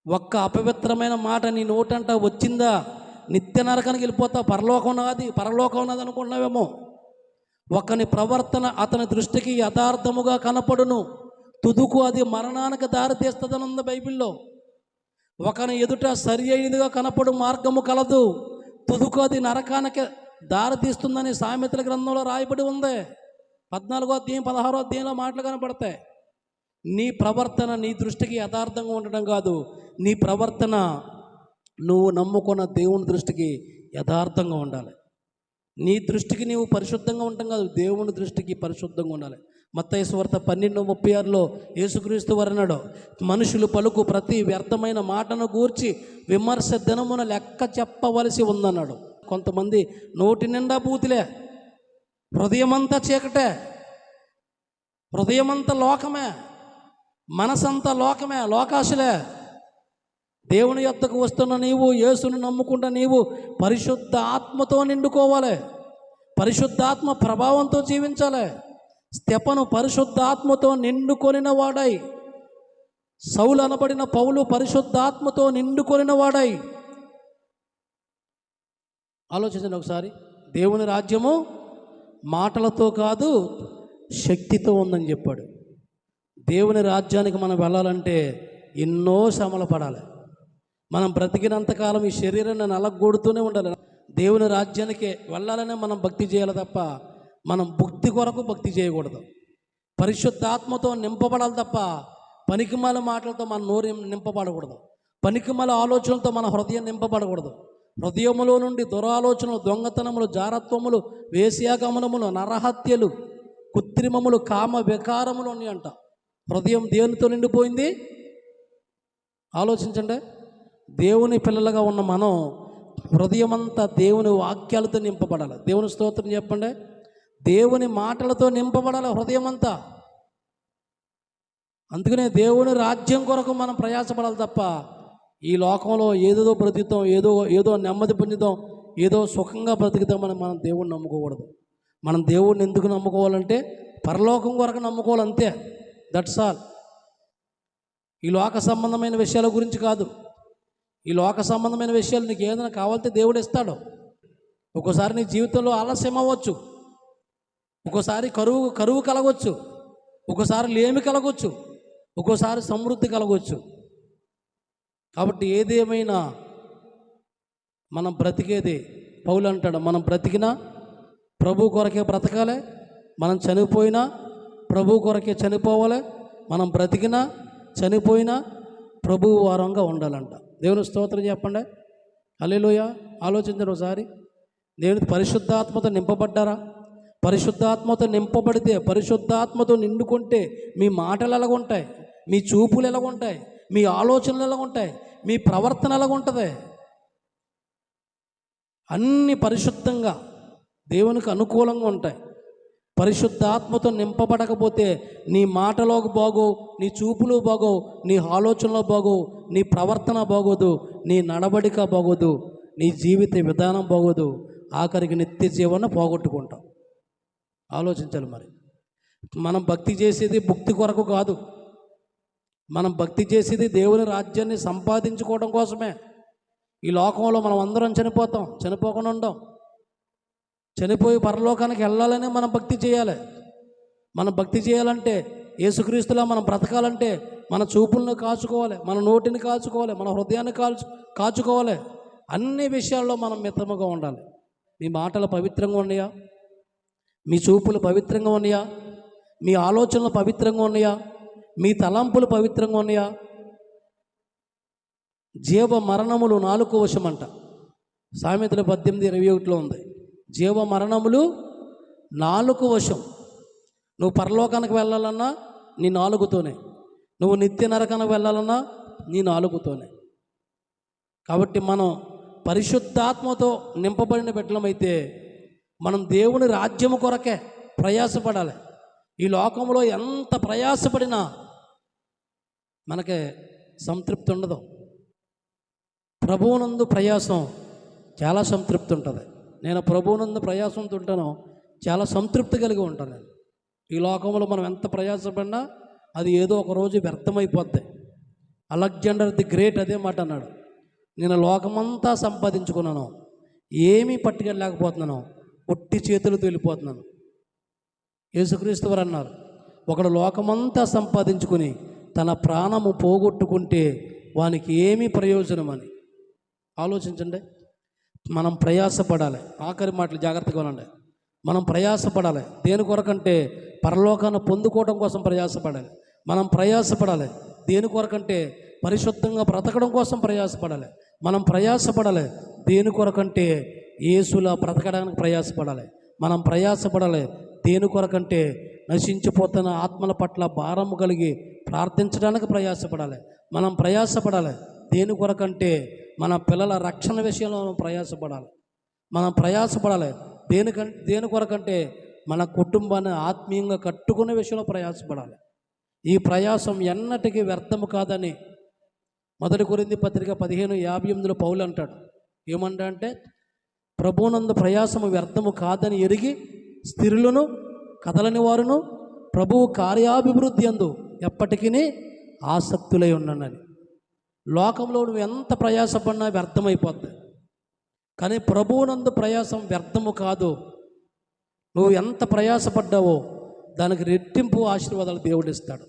ఒక్క అపవిత్రమైన మాట నీ నోటంట వచ్చిందా నిత్య నరకానికి వెళ్ళిపోతావు. పరలోకం ఉన్నది అనుకుంటున్నావేమో. ఒకని ప్రవర్తన అతని దృష్టికి యథార్థముగా కనపడును, తుదుకు అది మరణానికి దారితీస్తుందని ఉంది బైబిల్లో. ఒకని ఎదుట సరి అయినదిగా కనపడు మార్గము కలదు, తుదుకు అది నరకానికి దారితీస్తుందని సామెతల గ్రంథంలో రాయబడి ఉంది. 14వ అధ్యాయం 16వ అధ్యాయంలో మాటలు కనపడతాయి. నీ ప్రవర్తన నీ దృష్టికి యథార్థంగా ఉండడం కాదు, నీ ప్రవర్తన నువ్వు నమ్ముకున్న దేవుని దృష్టికి యథార్థంగా ఉండాలి. నీ దృష్టికి నీవు పరిశుద్ధంగా ఉండటం కాదు, దేవుని దృష్టికి పరిశుద్ధంగా ఉండాలి. మత్తయి సువార్త 12:36 యేసుక్రీస్తు వారు అన్నాడు, మనుషులు పలుకు ప్రతి వ్యర్థమైన మాటను గూర్చి విమర్శ దినమున లెక్క చెప్పవలసి ఉందన్నాడు. కొంతమంది నోటి నిండా బూతులే, హృదయమంతా చీకటే, హృదయమంతా లోకమే, మనసంతా లోకమే, లోకాశలే. దేవుని యొద్దకు వస్తున్న నీవు, యేసును నమ్ముకుంటా నీవు పరిశుద్ధ ఆత్మతో నిండుకోవాలి, పరిశుద్ధాత్మ ప్రభావంతో జీవించాలి. స్తెఫను పరిశుద్ధాత్మతో నిండుకొనిన వాడై, సౌలు అనబడిన పౌలు పరిశుద్ధాత్మతో నిండుకొనిన వాడై. ఆలోచించండి ఒకసారి. దేవుని రాజ్యము మాటలతో కాదు శక్తితో ఉందని చెప్పాడు. దేవుని రాజ్యానికి మనం వెళ్ళాలంటే ఎన్నో శ్రమలు పడాలి. మనం బ్రతికినంతకాలం ఈ శరీరాన్ని నలగొడుతూనే ఉండాలి. దేవుని రాజ్యానికి వెళ్ళాలనే మనం భక్తి చేయాలి తప్ప మనం భక్తి కొరకు భక్తి చేయకూడదు. పరిశుద్ధాత్మతో నింపబడాలి తప్ప పనికిమాల మాటలతో మన నోరు నింపబడకూడదు, పనికిమాల ఆలోచనలతో మన హృదయం నింపబడకూడదు. హృదయములో నుండి దురాలోచనలు, దొంగతనములు, జారత్వములు, వేశ్యాగమనములు, నరహత్యలు, కృత్రిమములు, కామ వికారములు ఉన్నాయంట. హృదయం దేవునితో నిండిపోయింది. ఆలోచించండి. దేవుని పిల్లలుగా ఉన్న మనం హృదయమంతా దేవుని వాక్యాలతో నింపబడాలి. దేవుని స్తోత్రం చెప్పండి. దేవుని మాటలతో నింపబడాలి హృదయమంతా. అందుకనే దేవుని రాజ్యం కొరకు మనం ప్రయాసపడాలి తప్ప ఈ లోకంలో ఏదో బ్రతుకుతాం, ఏదో నెమ్మది పొందుతాం, ఏదో సుఖంగా బ్రతుకుతామని మనం దేవుణ్ణి నమ్ముకోకూడదు. మనం దేవుణ్ణి ఎందుకు నమ్ముకోవాలంటే పరలోకం కొరకు నమ్ముకోవాలి, అంతే. That's all. ఈ లోక సంబంధమైన విషయాల గురించి కాదు. ఈ లోక సంబంధమైన విషయాలు నీకు ఏదైనా కావాలంటే దేవుడు ఇస్తాడు. ఒక్కోసారి నీ జీవితంలో ఆలస్యం అవ్వచ్చు, ఒక్కోసారి కరువు కలగవచ్చు, ఒక్కోసారి లేమి కలగవచ్చు, ఒక్కోసారి సమృద్ధి కలగవచ్చు. కాబట్టి ఏదేమైనా మనం బ్రతికేది, పౌలు అంటాడు, మనం బ్రతికినా ప్రభు కొరకే బ్రతకాలి, మనం చనిపోయినా ప్రభు కొరకే చనిపోవాలి, మనం బ్రతికినా చనిపోయినా ప్రభువు వారంగా ఉండాలంట. దేవుని స్తోత్రం చెప్పండి. హల్లెలూయా. ఆలోచించండి ఒకసారి. దేవుని పరిశుద్ధాత్మతో నింపబడ్డారా? పరిశుద్ధాత్మతో నింపబడితే, పరిశుద్ధాత్మతో నిండుకుంటే మీ మాటలు ఎలాగుంటాయి, మీ చూపులు ఎలాగుంటాయి, మీ ఆలోచనలు ఎలాగుంటాయి, మీ ప్రవర్తన ఎలాగుంటుంది, అన్నీ పరిశుద్ధంగా దేవునికి అనుకూలంగా ఉంటాయి. పరిశుద్ధాత్మతో నింపబడకపోతే నీ మాటలోకి బాగోవు, నీ చూపులు బాగోవు, నీ ఆలోచనలో బాగోవు, నీ ప్రవర్తన బాగోదు, నీ నడవడిక బాగోదు, నీ జీవిత విధానం బాగోదు, ఆఖరికి నిత్య జీవన పోగొట్టుకుంటాం. ఆలోచించాలి. మరి మనం భక్తి చేసేది భక్తి కొరకు కాదు, మనం భక్తి చేసేది దేవుని రాజ్యాన్ని సంపాదించుకోవడం కోసమే. ఈ లోకంలో మనం అందరం చనిపోతాం, చనిపోకుండా ఉండం. చనిపోయి పరలోకానికి వెళ్ళాలనే మనం భక్తి చేయాలి. మనం భక్తి చేయాలంటే, యేసుక్రీస్తులా మనం బ్రతకాలంటే మన చూపులను కాచుకోవాలి, మన నోటిని కాచుకోవాలి, మన హృదయాన్ని కాచుకోవాలి. అన్ని విషయాల్లో మనం మితముగా ఉండాలి. మీ మాటలు పవిత్రంగా ఉన్నాయా? మీ చూపులు పవిత్రంగా ఉన్నాయా? మీ ఆలోచనలు పవిత్రంగా ఉన్నాయా? మీ తలంపులు పవిత్రంగా ఉన్నాయా? జీవ మరణములు నాలుక వశమంట. సామెతలు 18:21 ఉంది. జీవ మరణములు నాలుక వశం. నువ్వు పరలోకానికి వెళ్ళాలన్నా నీ నాలుగుతోనే, నువ్వు నిత్య నరకానికి వెళ్ళాలన్నా నీ నాలుగుతోనే. కాబట్టి మనం పరిశుద్ధాత్మతో నింపబడిన బిడ్డలమైతే మనం దేవుని రాజ్యము కొరకే ప్రయాసపడాలి. ఈ లోకంలో ఎంత ప్రయాసపడినా మనకి సంతృప్తి ఉండదు. ప్రభువునందు ప్రయాసం చాలా సంతృప్తి ఉంటుంది. నేను ప్రభువునందు ప్రయాసంతో ఉంటాను, చాలా సంతృప్తి కలిగి ఉంటాను. నేను ఈ లోకంలో మనం ఎంత ప్రయాసపడినా అది ఏదో ఒక రోజు వ్యర్థమైపోద్ది. అలెగ్జాండర్ ది గ్రేట్ అదే మాట అన్నాడు, నేను లోకమంతా సంపాదించుకున్నాను, ఏమీ పట్టుకెళ్ళలేకపోతున్నాను, ఒట్టి చేతులతో వెళ్ళిపోతున్నాను. యేసుక్రీస్తు వారు అన్నారు, ఒకడు లోకమంతా సంపాదించుకుని తన ప్రాణము పోగొట్టుకుంటే వానికి ఏమీ ప్రయోజనమని. ఆలోచించండి. మనం ప్రయాసపడాలి. ఆఖరి మాటలు జాగ్రత్తగా ఉండండి. మనం ప్రయాసపడాలి. దేని కొరకంటే పరలోకాన్ని పొందుకోవడం కోసం ప్రయాసపడాలి. మనం ప్రయాసపడాలి. దేని కొరకంటే పరిశుద్ధంగా బ్రతకడం కోసం ప్రయాసపడాలి. మనం ప్రయాసపడాలి. దేని కొరకంటే యేసులా బ్రతకడానికి ప్రయాసపడాలి. మనం ప్రయాసపడాలి. దేని కొరకంటే నశించిపోతున్న ఆత్మల పట్ల భారము కలిగి ప్రార్థించడానికి ప్రయాసపడాలి. మనం ప్రయాసపడాలి. దేని కొరకంటే మన పిల్లల రక్షణ విషయంలో మనం ప్రయాసపడాలి. మనం ప్రయాసపడాలి. దేని కొరకంటే మన కుటుంబాన్ని ఆత్మీయంగా కట్టుకునే విషయంలో ప్రయాసపడాలి. ఈ ప్రయాసం ఎన్నటికీ వ్యర్థము కాదని 1 కొరింథీ పత్రిక 15:58 పౌలు అంటాడు. ఏమంటా అంటే, ప్రభువునందు ప్రయాసము వ్యర్థము కాదని ఎరిగి స్థిరులను కదలని వారును ప్రభువు కార్యాభివృద్ధి అందు ఎప్పటికీ ఆసక్తులై ఉన్నానని. లోకంలో నువ్వు ఎంత ప్రయాసపడినా వ్యర్థమైపోద్ది, కానీ ప్రభువునందు ప్రయాసం వ్యర్థము కాదు. నువ్వు ఎంత ప్రయాసపడ్డావో దానికి రెట్టింపు ఆశీర్వాదాలు దేవుడు ఇస్తాడు.